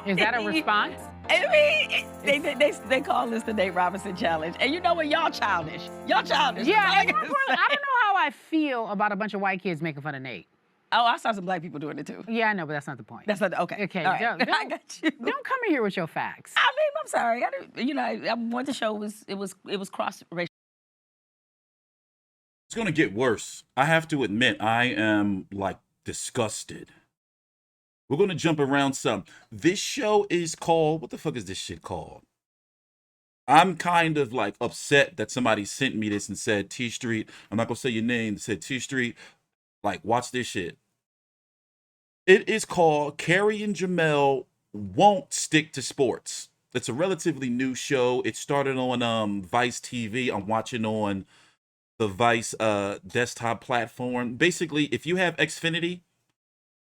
Is that a response? I mean, they call this the Nate Robinson Challenge. And you know what? Y'all childish. Y'all childish. Yeah, That's all and more can importantly, I say. don't know how I feel about a bunch of white kids making fun of Nate. Oh, I saw some black people doing it too. Yeah, I know, but that's not the point. That's not okay. Okay, All right. don't, I got you. Don't come in here with your facts. I mean, I'm sorry. I wanted to show it was cross racial. It's gonna get worse. I have to admit, I am like disgusted. We're gonna jump around some. This show is called, what the fuck is this shit called? I'm kind of like upset that somebody sent me this and said, TstreeT, I'm not gonna say your name, said TstreeT, like, watch this shit. It is called Cari and Jemele Won't Stick to Sports. It's a relatively new show. It started on Vice TV. I'm watching on the Vice desktop platform. Basically, if you have Xfinity,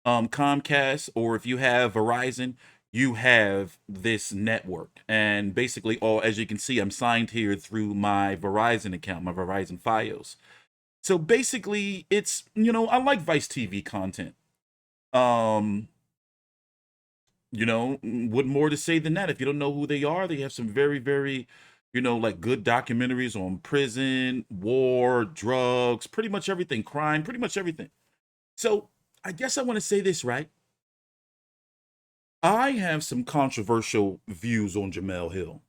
Comcast, or if you have Verizon, you have this network. And basically, as you can see, I'm signed here through my Verizon account, my Verizon Fios. So basically, it's, I like Vice TV content. What more to say than that? If you don't know who they are, they have some very, very, like good documentaries on prison, war, drugs, pretty much everything, crime, pretty much everything. So I guess I want to say this, right? I have some controversial views on Jemele Hill.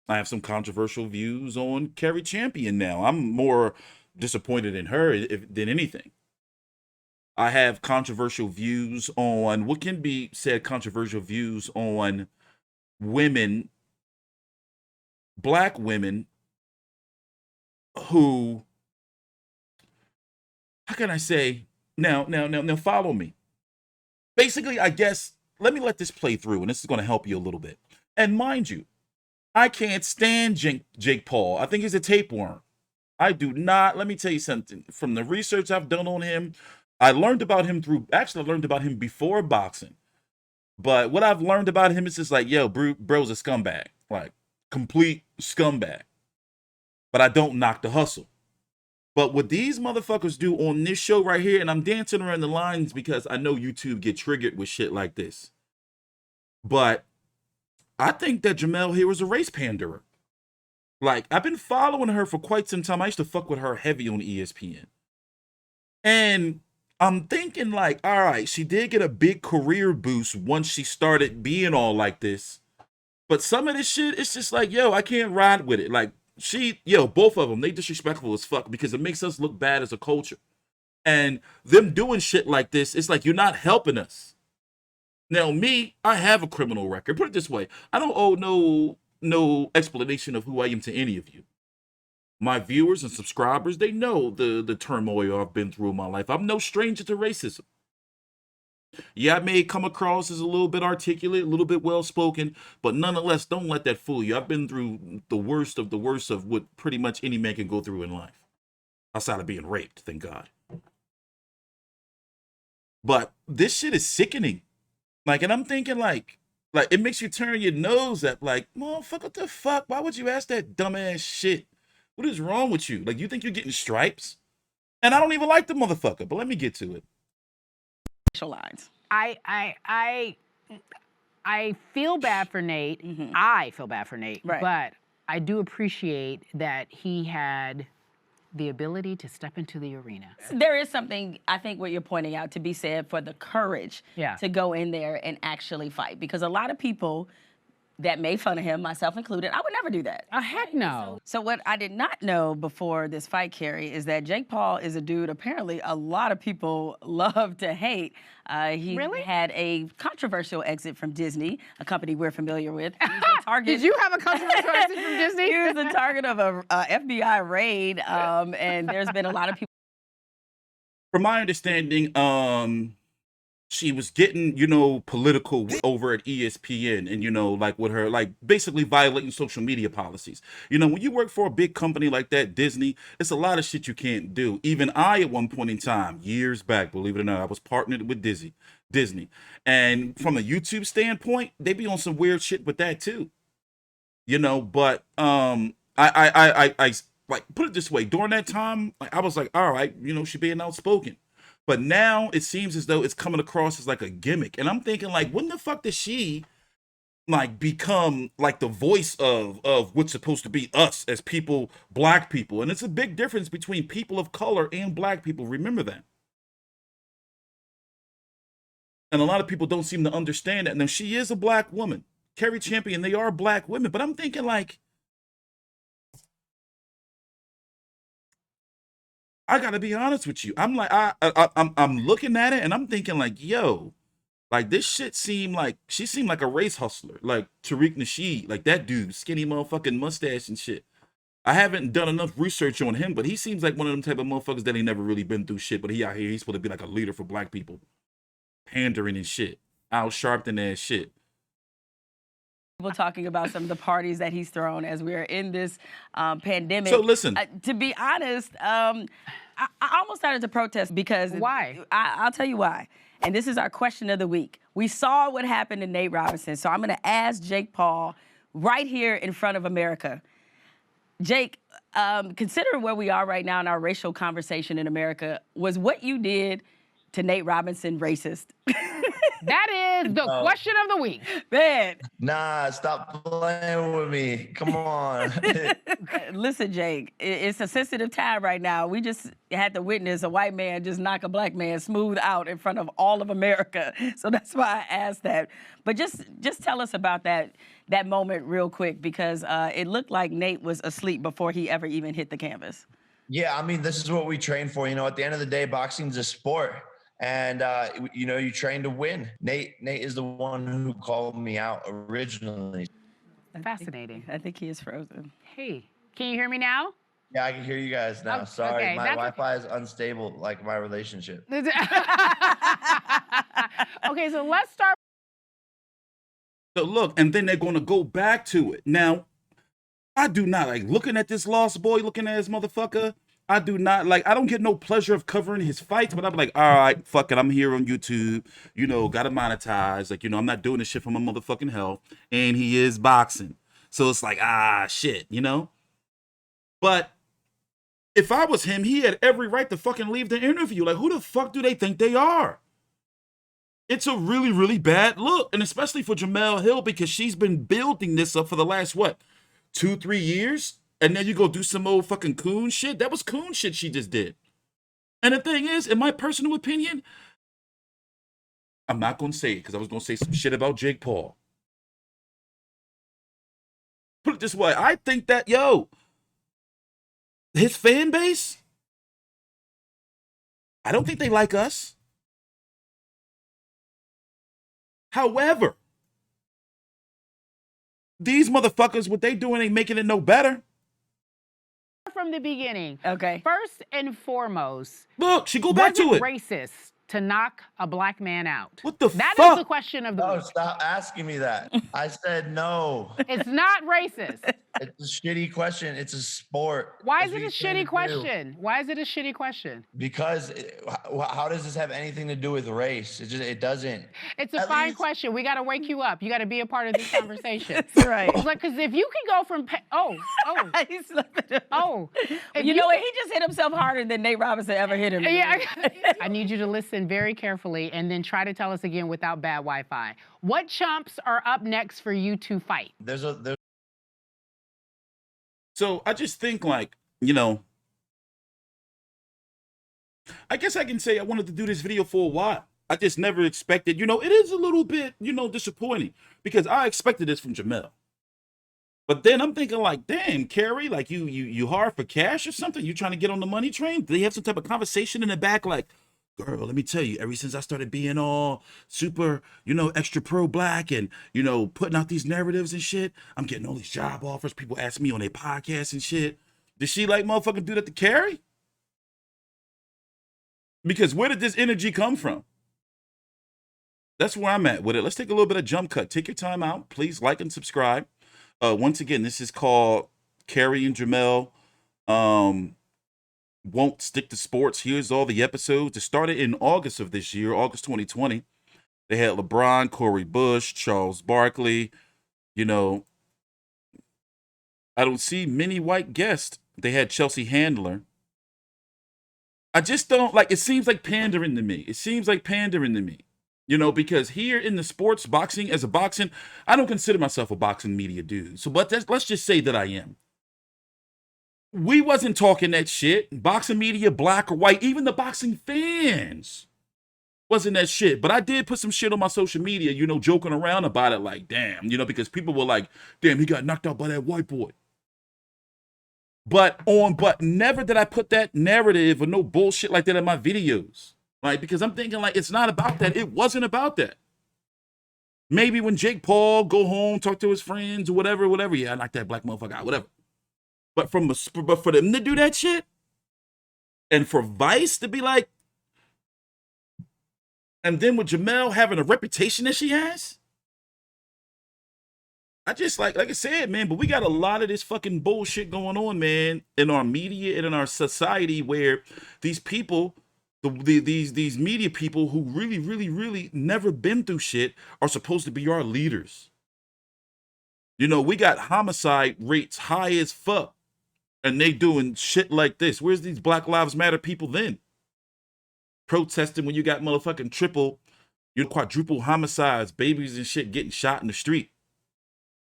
I have some controversial views on Cari Champion now. I'm more disappointed in her than anything. I have controversial views on what can be said controversial views on women, black women who, how can I say, now follow me. Basically, I guess, let me let this play through, and this is going to help you a little bit. And mind you, I can't stand Jake Paul. I think he's a tapeworm. I do not. Let me tell you something. From the research I've done on him, I learned about him I learned about him before boxing. But what I've learned about him is just like, yo, bro's a scumbag. Like, complete scumbag. But I don't knock the hustle. But what these motherfuckers do on this show right here, and I'm dancing around the lines because I know YouTube get triggered with shit like this. But I think that Jemele here was a race panderer. Like, I've been following her for quite some time. I used to fuck with her heavy on ESPN. And I'm thinking like, all right, she did get a big career boost once she started being all like this. But some of this shit, it's just like, yo, I can't ride with it. Like, both of them, they disrespectful as fuck because it makes us look bad as a culture. And them doing shit like this, it's like, you're not helping us. Now, me, I have a criminal record. Put it this way. I don't owe no explanation of who I am to any of you. My viewers and subscribers, they know the turmoil I've been through in my life. I'm no stranger to racism. Yeah, I may come across as a little bit articulate, a little bit well-spoken, but nonetheless, don't let that fool you. I've been through the worst of what pretty much any man can go through in life. Outside of being raped, thank God. But this shit is sickening. Like, and I'm thinking like it makes you turn your nose at like, motherfucker, what the fuck? Why would you ask that dumbass shit? What is wrong with you? Like, you think you're getting stripes? And I don't even like the motherfucker, but let me get to it. Lines. I feel bad for Nate. Mm-hmm. I feel bad for Nate. Right. But I do appreciate that he had the ability to step into the arena. There is something, I think, what you're pointing out to be said for the courage to go in there and actually fight. Because a lot of people that made fun of him, myself included, I would never do that. Heck no. So what I did not know before this fight, Cari, is that Jake Paul is a dude apparently a lot of people love to hate. He Really? had a controversial exit from Disney, a company we're familiar with. He was the target. Did you have a controversial exit from Disney? He was the target of a FBI raid, and there's been a lot of people. From my understanding, she was getting, political over at ESPN and, like with her, like basically violating social media policies. When you work for a big company like that, Disney, it's a lot of shit you can't do. Even I, at one point in time, years back, believe it or not, I was partnered with Disney. And from a YouTube standpoint, they be on some weird shit with that too. But I like, put it this way, during that time, I was like, all right, she being outspoken. But now it seems as though it's coming across as like a gimmick. And I'm thinking like, when the fuck does she like become like the voice of what's supposed to be us as people, black people. And it's a big difference between people of color and black people. Remember that. And a lot of people don't seem to understand that. Now, she is a black woman. Cari Champion, they are black women. But I'm thinking, like, I gotta be honest with you. I'm like, I'm looking at it and I'm thinking, like, yo, like this shit seemed like she seemed like a race hustler, like Tariq Nasheed, like that dude, skinny motherfucking mustache and shit. I haven't done enough research on him, but he seems like one of them type of motherfuckers that ain't never really been through shit. But he out here, he's supposed to be like a leader for black people, pandering and shit, Al Sharpton ass shit. People talking about some of the parties that he's thrown as we're in this pandemic. So listen, to be honest, I almost started to protest because why? I'll tell you why. And this is our question of the week. We saw what happened to Nate Robinson, so I'm going to ask Jake Paul right here in front of America. Jake, considering where we are right now in our racial conversation in America, was what you did to Nate Robinson racist? That is the question of the week. Man. Nah, stop playing with me. Come on. Listen, Jake, it's a sensitive time right now. We just had to witness a white man just knock a black man smooth out in front of all of America. So that's why I asked that. But just tell us about that moment real quick, because it looked like Nate was asleep before he ever even hit the canvas. Yeah, I mean, this is what we train for. You know, at the end of the day, boxing's a sport. And, you know, you train to win. Nate is the one who called me out originally. Fascinating. I think he is frozen. Hey, can you hear me now? Yeah, I can hear you guys now. Oh, Sorry, okay, my Wi-Fi is unstable, like my relationship. Okay, so let's start. So look, and then they're going to go back to it. Now, I do not like looking at this lost boy, looking at his motherfucker. I do not like, I don't get no pleasure of covering his fights, but I'm like, all right, fuck it. I'm here on YouTube, you know, gotta monetize. Like, you know, I'm not doing this shit for my motherfucking health. And he is boxing. So it's like, shit, you know? But if I was him, he had every right to fucking leave the interview. Like, who the fuck do they think they are? It's a really, really bad look. And especially for Jemele Hill, because she's been building this up for the last, 2-3 years? And then you go do some old fucking coon shit. That was coon shit she just did. And the thing is, in my personal opinion, I'm not going to say it because I was going to say some shit about Jake Paul. Put it this way. I think that, his fan base, I don't think they like us. However, these motherfuckers, what they doing ain't making it no better. From the beginning. Okay. First and foremost, look, she go back to it. Racist to knock a black man out? What the fuck? That is the question of the week. No, stop asking me that. I said no. It's not racist. It's a shitty question. It's a sport. Why is it a shitty question? Why is it a shitty question? Because how does this have anything to do with race? It doesn't. It's a fine question. We got to wake you up. You got to be a part of this conversation. That's right. It's like, because if you can go from you know what? He just hit himself harder than Nate Robinson ever hit him. Yeah. I need you to listen very carefully and then try to tell us again without bad Wi-Fi. What chumps are up next for you to fight? So I just think, like, you know, I guess I can say I wanted to do this video for a while. I just never expected, you know, it is a little bit, you know, disappointing because I expected this from Jemele. But then I'm thinking like, damn, Cari, like you hard for cash or something? You trying to get on the money train? Do they have some type of conversation in the back like, girl, let me tell you, ever since I started being all super, you know, extra pro-black and, you know, putting out these narratives and shit, I'm getting all these job offers. People ask me on their podcasts and shit. Did she like motherfucking do that to Cari? Because where did this energy come from? That's where I'm at with it. Let's take a little bit of jump cut. Take your time out. Please like and subscribe. Once again, this is called Cari and Jemele Won't Stick to Sports. Here's all the episodes. It started in August of this year, August 2020. They had LeBron, Corey Bush, Charles Barkley. You know, I don't see many white guests. They had Chelsea Handler. I just don't like, it seems like pandering to me. It seems like pandering to me. You know, because here in the sports boxing, as a boxing, I don't consider myself a boxing media dude. So, but let's just say that I am. We wasn't talking that shit. Boxing media, black or white, even the boxing fans wasn't that shit. But I did put some shit on my social media, you know, joking around about it, like, damn, you know, because people were like, damn, he got knocked out by that white boy. But never did I put that narrative or no bullshit like that in my videos. Right? Because I'm thinking like it's not about that. It wasn't about that. Maybe when Jake Paul go home, talk to his friends or whatever, yeah, I knocked that black motherfucker out, whatever. But for them to do that shit, and for Vice to be like, and then with Jemele having a reputation that she has, I just like I said, man, but we got a lot of this fucking bullshit going on, man, in our media and in our society where these people, these media people who really never been through shit are supposed to be our leaders. You know, we got homicide rates high as fuck, and they doing shit like this. Where's these Black Lives Matter people then? Protesting when you got motherfucking quadruple homicides, babies and shit getting shot in the street.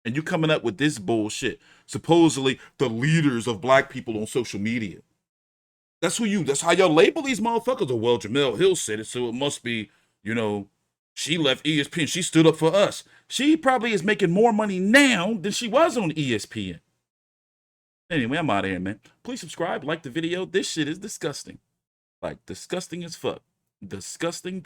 And you coming up with this bullshit. Supposedly the leaders of black people on social media. That's how y'all label these motherfuckers. Oh, well, Jemele Hill said it, so it must be, you know, she left ESPN. She stood up for us. She probably is making more money now than she was on ESPN. Anyway, I'm out of here, man. Please subscribe, like the video. This shit is disgusting. Like, disgusting as fuck. Disgusting.